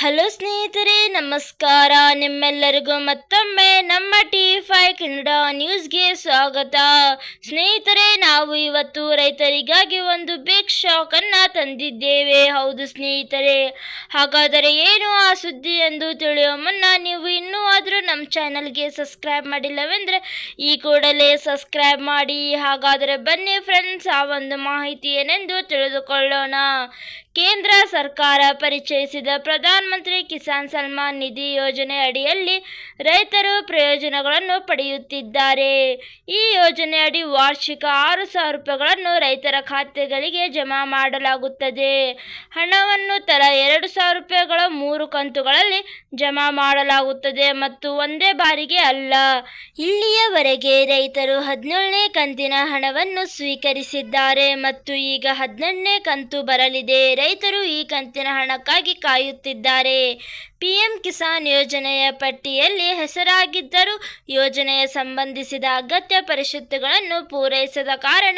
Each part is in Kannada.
ಹಲೋ ಸ್ನೇಹಿತರೆ, ನಮಸ್ಕಾರ. ನಿಮ್ಮೆಲ್ಲರಿಗೂ ಮತ್ತೊಮ್ಮೆ ನಮ್ಮ ಟಿ5 ಕನ್ನಡ ನ್ಯೂಸ್ಗೆ ಸ್ವಾಗತ. ಸ್ನೇಹಿತರೆ, ನಾವು ಇವತ್ತು ರೈತರಿಗಾಗಿ ಒಂದು ಬಿಗ್ ಶಾಕ್ ಅನ್ನ ತಂದಿದ್ದೇವೆ. ಹೌದು ಸ್ನೇಹಿತರೆ, ಹಾಗಾದರೆ ಏನು ಆ ಸುದ್ದಿ ಎಂದು ತಿಳಿಯುವ ಮುನ್ನ ನೀವು ಇನ್ನೂ ಆದರೂ ನಮ್ಮ ಚಾನಲ್ಗೆ ಸಬ್ಸ್ಕ್ರೈಬ್ ಮಾಡಿಲ್ಲವೆಂದರೆ ಈ ಕೂಡಲೇ ಸಬ್ಸ್ಕ್ರೈಬ್ ಮಾಡಿ. ಹಾಗಾದರೆ ಬನ್ನಿ ಫ್ರೆಂಡ್ಸ್, ಆ ಒಂದು ಮಾಹಿತಿ ಏನೆಂದು ತಿಳಿದುಕೊಳ್ಳೋಣ. ಕೇಂದ್ರ ಸರ್ಕಾರ ಪರಿಚಯಿಸಿದ ಪ್ರಧಾನಮಂತ್ರಿ ಕಿಸಾನ್ ಸನ್ಮಾನ್ ನಿಧಿ ಯೋಜನೆ ಅಡಿಯಲ್ಲಿ ರೈತರು ಪ್ರಯೋಜನಗಳನ್ನು ಪಡೆಯುತ್ತಿದ್ದಾರೆ. ಈ ಯೋಜನೆ ಅಡಿ ವಾರ್ಷಿಕ 6,000 ರೂಪಾಯಿಗಳನ್ನು ರೈತರ ಖಾತೆಗಳಿಗೆ ಜಮಾ ಮಾಡಲಾಗುತ್ತದೆ. ಹಣವನ್ನು ತಲಾ 2,000 ರೂಪಾಯಿಗಳ 3 ಕಂತುಗಳಲ್ಲಿ ಜಮಾ ಮಾಡಲಾಗುತ್ತದೆ ಮತ್ತು ಒಂದೇ ಬಾರಿಗೆ ಅಲ್ಲ. ಇಲ್ಲಿಯವರೆಗೆ ರೈತರು 17ನೇ ಕಂತಿನ ಹಣವನ್ನು ಸ್ವೀಕರಿಸಿದ್ದಾರೆ ಮತ್ತು ಈಗ 18ನೇ ಕಂತು ಬರಲಿದೆ. ರೈತರು ಈ ಕಂತಿನ ಹಣಕ್ಕಾಗಿ ಕಾಯುತ್ತಿದ್ದಾರೆ. ಪಿಎಂ ಕಿಸಾನ್ ಯೋಜನೆಯ ಪಟ್ಟಿಯಲ್ಲಿ ಹೆಸರಾಗಿದ್ದರೂ ಯೋಜನೆಯ ಸಂಬಂಧಿಸಿದ ಅಗತ್ಯ ಪರಿಷತ್ತುಗಳನ್ನು ಪೂರೈಸದ ಕಾರಣ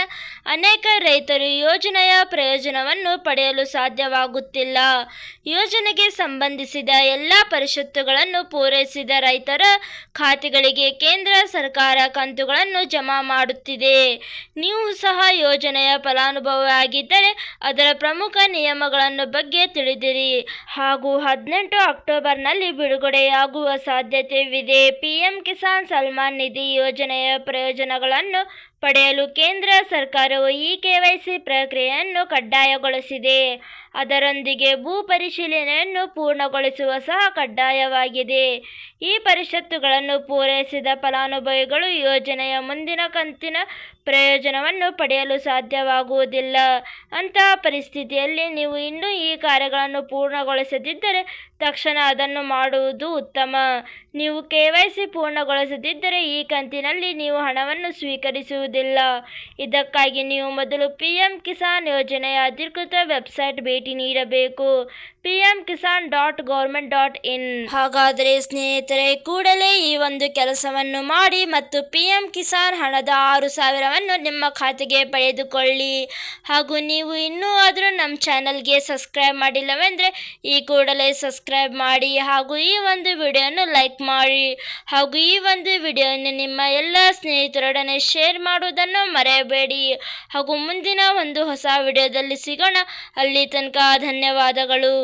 ಅನೇಕ ರೈತರು ಯೋಜನೆಯ ಪ್ರಯೋಜನವನ್ನು ಪಡೆಯಲು ಸಾಧ್ಯವಾಗುತ್ತಿಲ್ಲ. ಯೋಜನೆಗೆ ಸಂಬಂಧಿಸಿದ ಎಲ್ಲ ಪರಿಷತ್ತುಗಳನ್ನು ಪೂರೈಸಿದ ರೈತರ ಖಾತೆಗಳಿಗೆ ಕೇಂದ್ರ ಸರ್ಕಾರ ಕಂತುಗಳನ್ನು ಜಮಾ ಮಾಡುತ್ತಿದೆ. ನೀವು ಸಹ ಯೋಜನೆಯ ಫಲಾನುಭವಿಯಾಗಿದ್ದರೆ ಅದರ ಪ್ರಮುಖ ನಿಯಮಗಳನ್ನು ಬಗ್ಗೆ ತಿಳಿದಿರಿ ಹಾಗೂ 18 ಅಕ್ಟೋಬರ್ನಲ್ಲಿ ಬಿಡುಗಡೆಯಾಗುವ ಸಾಧ್ಯತೆವಿದೆ. ಪಿಎಂ ಕಿಸಾನ್ ಸನ್ಮಾನ್ ನಿಧಿ ಯೋಜನೆಯ ಪ್ರಯೋಜನಗಳನ್ನು ಪಡೆಯಲು ಕೇಂದ್ರ ಸರ್ಕಾರವು ಈ ಕೆವೈಸಿ ಪ್ರಕ್ರಿಯೆಯನ್ನು ಕಡ್ಡಾಯಗೊಳಿಸಿದೆ. ಅದರೊಂದಿಗೆ ಭೂ ಪರಿಶೀಲನೆಯನ್ನು ಪೂರ್ಣಗೊಳಿಸುವ ಸಹ ಕಡ್ಡಾಯವಾಗಿದೆ. ಈ ಪರಿಷತ್ತುಗಳನ್ನು ಪೂರೈಸಿದ ಫಲಾನುಭವಿಗಳು ಯೋಜನೆಯ ಮುಂದಿನ ಕಂತಿನ ಪ್ರಯೋಜನವನ್ನು ಪಡೆಯಲು ಸಾಧ್ಯವಾಗುವುದಿಲ್ಲ. ಅಂತಹ ಪರಿಸ್ಥಿತಿಯಲ್ಲಿ ನೀವು ಇನ್ನೂ ಈ ಕಾರ್ಯಗಳನ್ನು ಪೂರ್ಣಗೊಳಿಸದಿದ್ದರೆ ತಕ್ಷಣ ಅದನ್ನು ಮಾಡುವುದು ಉತ್ತಮ. ನೀವು ಕೆವೈಸಿ ಪೂರ್ಣಗೊಳಿಸದಿದ್ದರೆ ಈ ಕಂತಿನಲ್ಲಿ ನೀವು ಹಣವನ್ನು ಸ್ವೀಕರಿಸುವುದಿಲ್ಲ. ಇದಕ್ಕಾಗಿ ನೀವು ಮೊದಲು ಪಿಎಂ ಕಿಸಾನ್ ಯೋಜನೆಯ ಅಧಿಕೃತ ವೆಬ್ಸೈಟ್ ಭೇಟಿ ನೀಡಬೇಕು, pmkisan.government.in. ಹಾಗಾದರೆ ಸ್ನೇಹಿತರೆ, ಕೂಡಲೇ ಈ ಒಂದು ಕೆಲಸವನ್ನು ಮಾಡಿ ಮತ್ತು ಪಿಎಂ ಕಿಸಾನ್ ಹಣದ 6,000ವನ್ನು ನಿಮ್ಮ ಖಾತೆಗೆ ಪಡೆದುಕೊಳ್ಳಿ. ಹಾಗೂ ನೀವು ಇನ್ನೂ ಆದರೂ ನಮ್ಮ ಚಾನಲ್ಗೆ ಸಬ್ಸ್ಕ್ರೈಬ್ ಮಾಡಿಲ್ಲವೆಂದರೆ ಈ ಕೂಡಲೇ ಸಬ್ಸ್ಕ್ರೈಬ್ ಮಾಡಿ ಹಾಗೂ ಈ ಒಂದು ವಿಡಿಯೋವನ್ನು ಲೈಕ್ ಮಾಡಿ ಹಾಗೂ ಈ ಒಂದು ವಿಡಿಯೋವನ್ನು ನಿಮ್ಮ ಎಲ್ಲ ಸ್ನೇಹಿತರೊಡನೆ ಶೇರ್ ಮಾಡುವುದನ್ನು ಮರೆಯಬೇಡಿ. ಹಾಗೂ ಮುಂದಿನ ಒಂದು ಹೊಸ ವಿಡಿಯೋದಲ್ಲಿ ಸಿಗೋಣ. ಅಲ್ಲಿ ತನಕ ಧನ್ಯವಾದಗಳು.